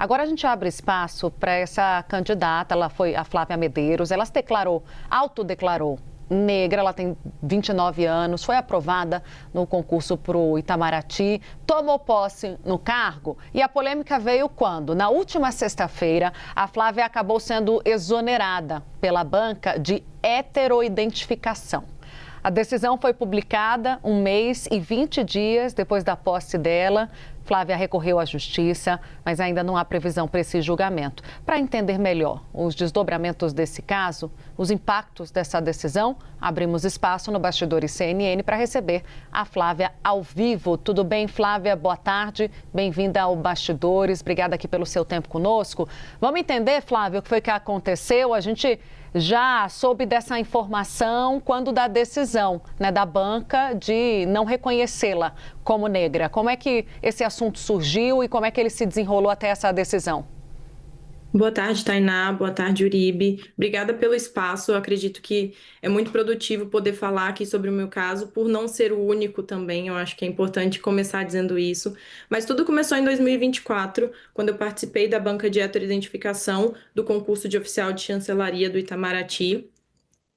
Agora a gente abre espaço para essa candidata, ela foi a Flávia Medeiros, ela se declarou, autodeclarou negra, ela tem 29 anos, foi aprovada no concurso para o Itamaraty, tomou posse no cargo e a polêmica veio quando, na última sexta-feira, a Flávia acabou sendo exonerada pela banca de heteroidentificação. A decisão foi publicada 1 mês e 20 dias depois da posse dela. Flávia recorreu à justiça, mas ainda não há previsão para esse julgamento. Para entender melhor os desdobramentos desse caso, os impactos dessa decisão, abrimos espaço no Bastidores CNN para receber a Flávia ao vivo. Tudo bem, Flávia? Boa tarde. Bem-vinda ao Bastidores. Obrigada aqui pelo seu tempo conosco. Vamos entender, Flávia, o que foi que aconteceu? A gente já soube dessa informação quando da decisão, né, da banca de não reconhecê-la como negra. Como é que esse assunto surgiu e como é que ele se desenrolou até essa decisão? Boa tarde, Tainá. Boa tarde, Uribe. Obrigada pelo espaço. Eu acredito que é muito produtivo poder falar aqui sobre o meu caso, por não ser o único também. Eu acho que é importante começar dizendo isso. Mas tudo começou em 2024, quando eu participei da banca de heteroidentificação do concurso de oficial de chancelaria do Itamaraty.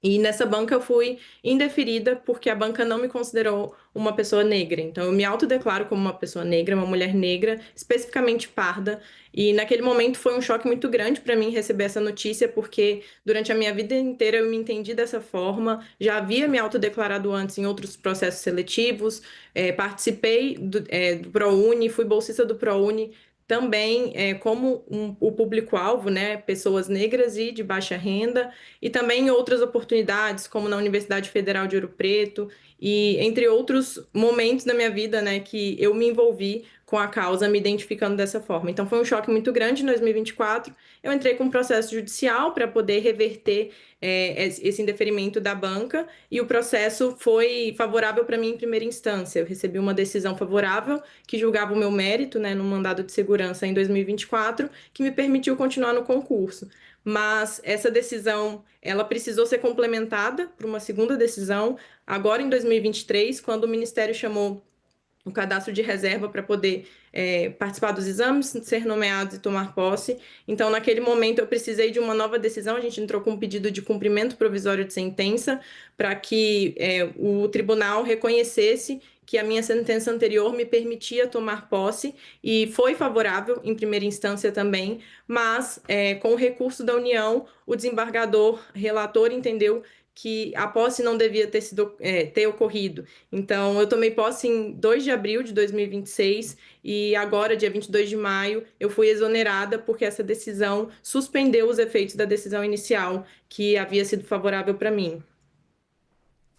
E nessa banca eu fui indeferida porque a banca não me considerou uma pessoa negra. Então eu me autodeclaro como uma pessoa negra, uma mulher negra, especificamente parda. E naquele momento foi um choque muito grande para mim receber essa notícia, porque durante a minha vida inteira eu me entendi dessa forma. Já havia me autodeclarado antes em outros processos seletivos, participei do ProUni, fui bolsista do ProUni. Também como o público-alvo, né, pessoas negras e de baixa renda, e também em outras oportunidades, como na Universidade Federal de Ouro Preto, e entre outros momentos da minha vida, né, que eu me envolvi com a causa, me identificando dessa forma. Então foi um choque muito grande em 2024. Eu entrei com um processo judicial para poder reverter esse indeferimento da banca, e o processo foi favorável para mim em primeira instância. Eu recebi uma decisão favorável que julgava o meu mérito, né, no mandado de segurança em 2024, que me permitiu continuar no concurso. Mas essa decisão, ela precisou ser complementada por uma segunda decisão, agora em 2023, quando o Ministério chamou um cadastro de reserva para poder participar dos exames, ser nomeado e tomar posse. Então, naquele momento, eu precisei de uma nova decisão. A gente entrou com um pedido de cumprimento provisório de sentença para que o tribunal reconhecesse que a minha sentença anterior me permitia tomar posse, e foi favorável em primeira instância também, mas com o recurso da União, o desembargador relator entendeu que a posse não devia ter ocorrido. Então, eu tomei posse em 2 de abril de 2026 e agora, dia 22 de maio, eu fui exonerada porque essa decisão suspendeu os efeitos da decisão inicial, que havia sido favorável para mim.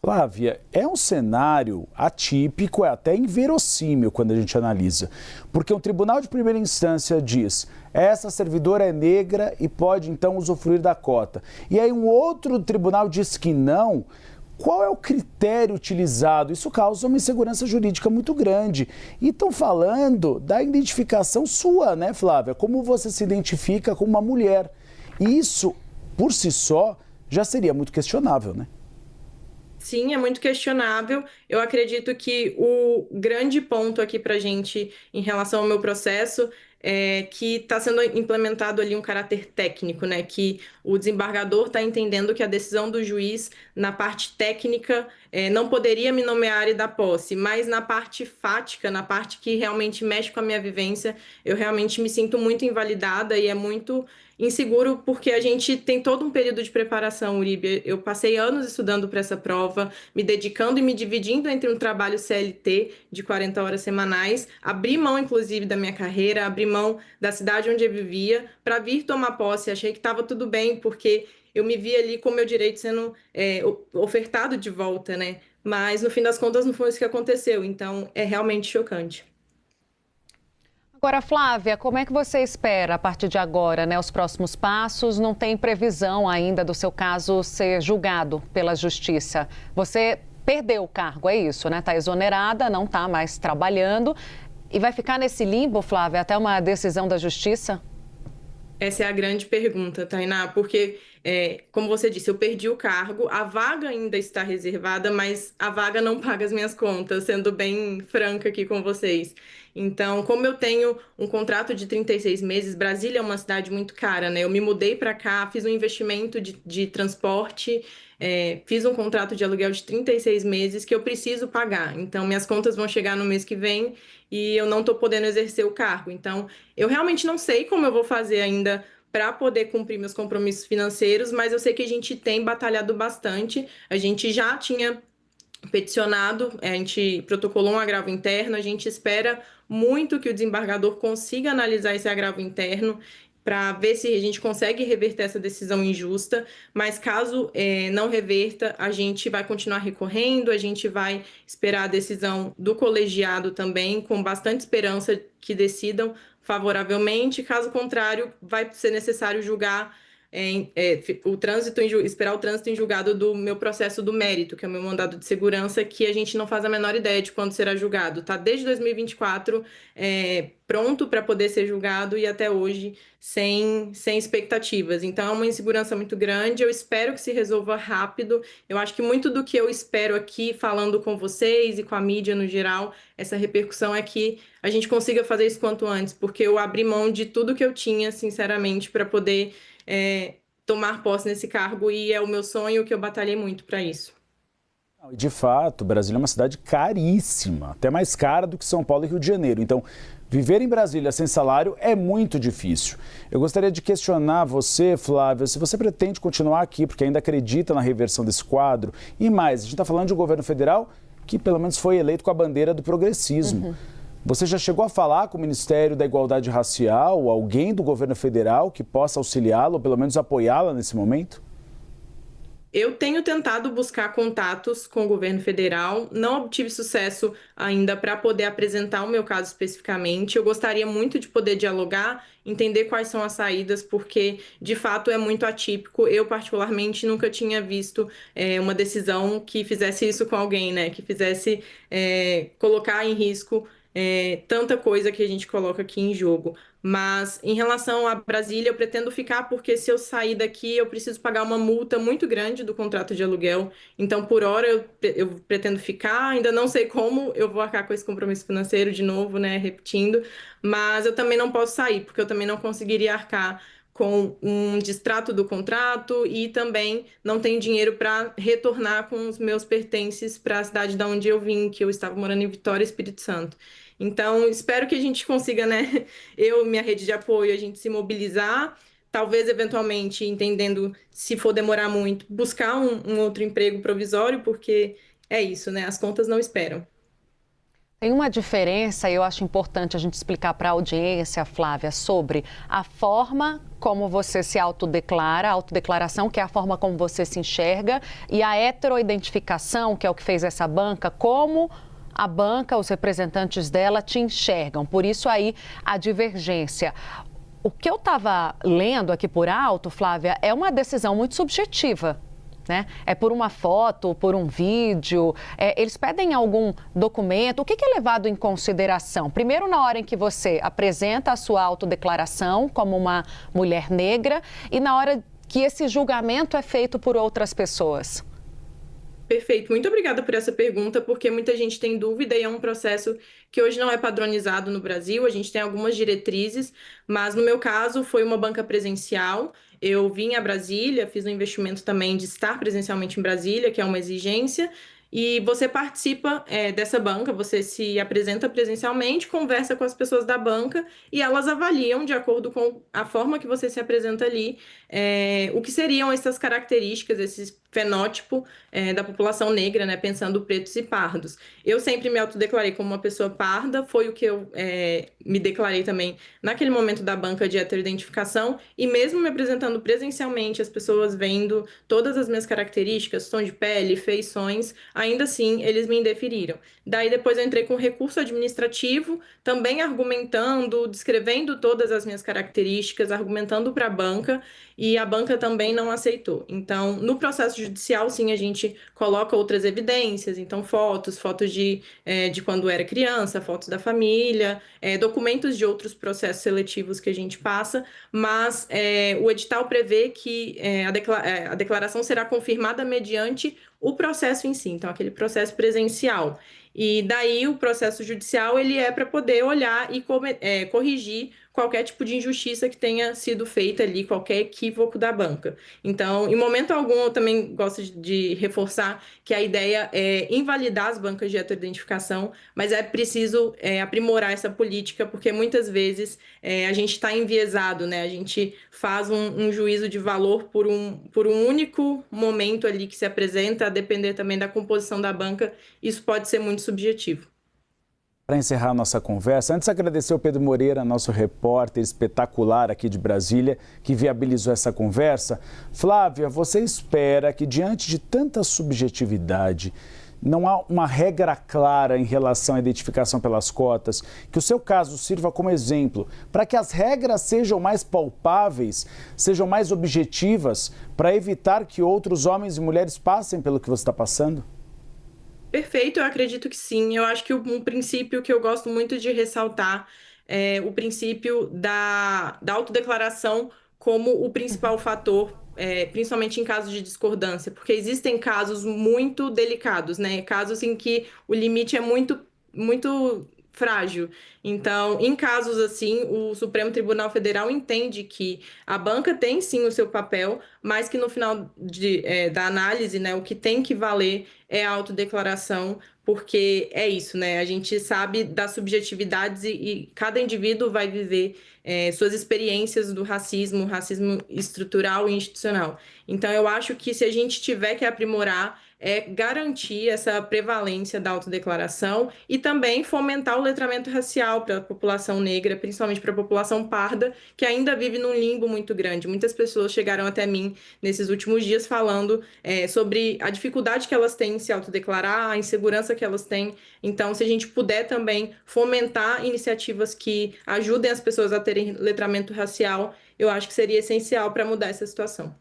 Flávia, é um cenário atípico, é até inverossímil quando a gente analisa, porque um tribunal de primeira instância diz: essa servidora é negra e pode então usufruir da cota. E aí um outro tribunal diz que não. Qual é o critério utilizado? Isso causa uma insegurança jurídica muito grande. E estão falando da identificação sua, né, Flávia? Como você se identifica como uma mulher. Isso, por si só, já seria muito questionável, né? Sim, é muito questionável. Eu acredito que o grande ponto aqui para a gente em relação ao meu processo é que está sendo implementado ali um caráter técnico, né? Que o desembargador está entendendo que a decisão do juiz na parte técnica não poderia me nomear e dar posse, mas na parte fática, na parte que realmente mexe com a minha vivência, eu realmente me sinto muito invalidada e é muito inseguro, porque a gente tem todo um período de preparação, Uribe. Eu passei anos estudando para essa prova, me dedicando e me dividindo entre um trabalho CLT de 40 horas semanais, abri mão, inclusive, da minha carreira, abri mão da cidade onde eu vivia para vir tomar posse. Achei que estava tudo bem, porque eu me vi ali com o meu direito sendo ofertado de volta, né? Mas, no fim das contas, não foi isso que aconteceu. Então, é realmente chocante. Agora, Flávia, como é que você espera a partir de agora, né, os próximos passos? Não tem previsão ainda do seu caso ser julgado pela Justiça. Você perdeu o cargo, é isso, né? Está exonerada, não está mais trabalhando e vai ficar nesse limbo, Flávia, até uma decisão da Justiça? Essa é a grande pergunta, Tainá, porque, como você disse, eu perdi o cargo, a vaga ainda está reservada, mas a vaga não paga as minhas contas, sendo bem franca aqui com vocês. Então, como eu tenho um contrato de 36 meses, Brasília é uma cidade muito cara, né? Eu me mudei para cá, fiz um investimento de transporte, fiz um contrato de aluguel de 36 meses que eu preciso pagar. Então, minhas contas vão chegar no mês que vem e eu não estou podendo exercer o cargo. Então, eu realmente não sei como eu vou fazer ainda para poder cumprir meus compromissos financeiros, mas eu sei que a gente tem batalhado bastante. A gente já tinha peticionado, a gente protocolou um agravo interno, a gente espera muito que o desembargador consiga analisar esse agravo interno para ver se a gente consegue reverter essa decisão injusta, mas caso não reverta, a gente vai continuar recorrendo, a gente vai esperar a decisão do colegiado também, com bastante esperança que decidam favoravelmente, caso contrário, vai ser necessário julgar esperar o trânsito em julgado do meu processo do mérito, que é o meu mandado de segurança, que a gente não faz a menor ideia de quando será julgado. Está desde 2024 pronto para poder ser julgado e até hoje sem expectativas. Então é uma insegurança muito grande. Eu espero que se resolva rápido. Eu acho que muito do que eu espero aqui, falando com vocês e com a mídia no geral, essa repercussão é que a gente consiga fazer isso quanto antes, porque eu abri mão de tudo que eu tinha, sinceramente, para poder tomar posse nesse cargo e é o meu sonho que eu batalhei muito para isso. De fato, Brasília é uma cidade caríssima, até mais cara do que São Paulo e Rio de Janeiro. Então, viver em Brasília sem salário é muito difícil. Eu gostaria de questionar você, Flávia, se você pretende continuar aqui, porque ainda acredita na reversão desse quadro. E mais, a gente está falando de um governo federal que pelo menos foi eleito com a bandeira do progressismo. Você já chegou a falar com o Ministério da Igualdade Racial, alguém do governo federal que possa auxiliá-lo, ou pelo menos apoiá-la nesse momento? Eu tenho tentado buscar contatos com o governo federal, não obtive sucesso ainda para poder apresentar o meu caso especificamente. Eu gostaria muito de poder dialogar, entender quais são as saídas, porque de fato é muito atípico. Eu, particularmente, nunca tinha visto uma decisão que fizesse isso com alguém, né? Que fizesse colocar em risco tanta coisa que a gente coloca aqui em jogo. Mas em relação a Brasília, eu pretendo ficar porque se eu sair daqui, eu preciso pagar uma multa muito grande do contrato de aluguel. Então, por hora, eu pretendo ficar. Ainda não sei como eu vou arcar com esse compromisso financeiro de novo, né? Repetindo. Mas eu também não posso sair, porque eu também não conseguiria arcar com um distrato do contrato e também não tenho dinheiro para retornar com os meus pertences para a cidade da onde eu vim, que eu estava morando em Vitória, Espírito Santo. Então, espero que a gente consiga, né, eu, minha rede de apoio, a gente se mobilizar, talvez eventualmente, entendendo se for demorar muito, buscar um outro emprego provisório, porque é isso, né, as contas não esperam. Tem uma diferença, e eu acho importante a gente explicar para a audiência, Flávia, sobre a forma como você se autodeclara, a autodeclaração, que é a forma como você se enxerga, e a heteroidentificação, que é o que fez essa banca, como a banca, os representantes dela te enxergam. Por isso aí a divergência. O que eu estava lendo aqui por alto, Flávia, é uma decisão muito subjetiva. Né? É por uma foto, por um vídeo, eles pedem algum documento, o que é levado em consideração? Primeiro, na hora em que você apresenta a sua autodeclaração como uma mulher negra e na hora que esse julgamento é feito por outras pessoas. Perfeito, muito obrigada por essa pergunta, porque muita gente tem dúvida e é um processo que hoje não é padronizado no Brasil, a gente tem algumas diretrizes, mas no meu caso foi uma banca presencial, eu vim a Brasília, fiz um investimento também de estar presencialmente em Brasília, que é uma exigência, e você participa dessa banca, você se apresenta presencialmente, conversa com as pessoas da banca e elas avaliam, de acordo com a forma que você se apresenta ali, o que seriam essas características, esse fenótipo da população negra, né, pensando pretos e pardos. Eu sempre me autodeclarei como uma pessoa parda, foi o que eu me declarei também naquele momento da banca de heteroidentificação, e mesmo me apresentando presencialmente, as pessoas vendo todas as minhas características, tom de pele, feições, ainda assim eles me indeferiram. Daí depois eu entrei com recurso administrativo, também argumentando, descrevendo todas as minhas características, argumentando para a banca, e a banca também não aceitou. Então, no processo judicial, sim, a gente coloca outras evidências, então fotos de quando era criança, fotos da família, documentos de outros processos seletivos que a gente passa, mas o edital prevê que a declaração será confirmada mediante o processo em si, então aquele processo presencial. E daí o processo judicial ele é para poder olhar e corrigir qualquer tipo de injustiça que tenha sido feita ali, qualquer equívoco da banca. Então, em momento algum, eu também gosto de reforçar que a ideia é invalidar as bancas de heteroidentificação, mas é preciso aprimorar essa política, porque muitas vezes a gente está enviesado, né? A gente faz um juízo de valor por um único momento ali que se apresenta, a depender também da composição da banca, isso pode ser muito subjetivo. Para encerrar a nossa conversa, antes agradecer ao Pedro Moreira, nosso repórter espetacular aqui de Brasília, que viabilizou essa conversa. Flávia, você espera que diante de tanta subjetividade, não há uma regra clara em relação à identificação pelas cotas, que o seu caso sirva como exemplo para que as regras sejam mais palpáveis, sejam mais objetivas, para evitar que outros homens e mulheres passem pelo que você está passando? Perfeito, eu acredito que sim. Eu acho que um princípio que eu gosto muito de ressaltar é o princípio da autodeclaração como o principal fator, principalmente em casos de discordância, porque existem casos muito delicados, né? Casos em que o limite é muito frágil. Então, em casos assim, o Supremo Tribunal Federal entende que a banca tem sim o seu papel, mas que no final da análise, né, o que tem que valer é a autodeclaração, porque é isso, né? A gente sabe das subjetividades e cada indivíduo vai viver suas experiências do racismo estrutural e institucional. Então, eu acho que se a gente tiver que aprimorar, garantir essa prevalência da autodeclaração e também fomentar o letramento racial para a população negra, principalmente para a população parda, que ainda vive num limbo muito grande. Muitas pessoas chegaram até mim nesses últimos dias falando sobre a dificuldade que elas têm em se autodeclarar, a insegurança que elas têm. Então, se a gente puder também fomentar iniciativas que ajudem as pessoas a terem letramento racial, eu acho que seria essencial para mudar essa situação.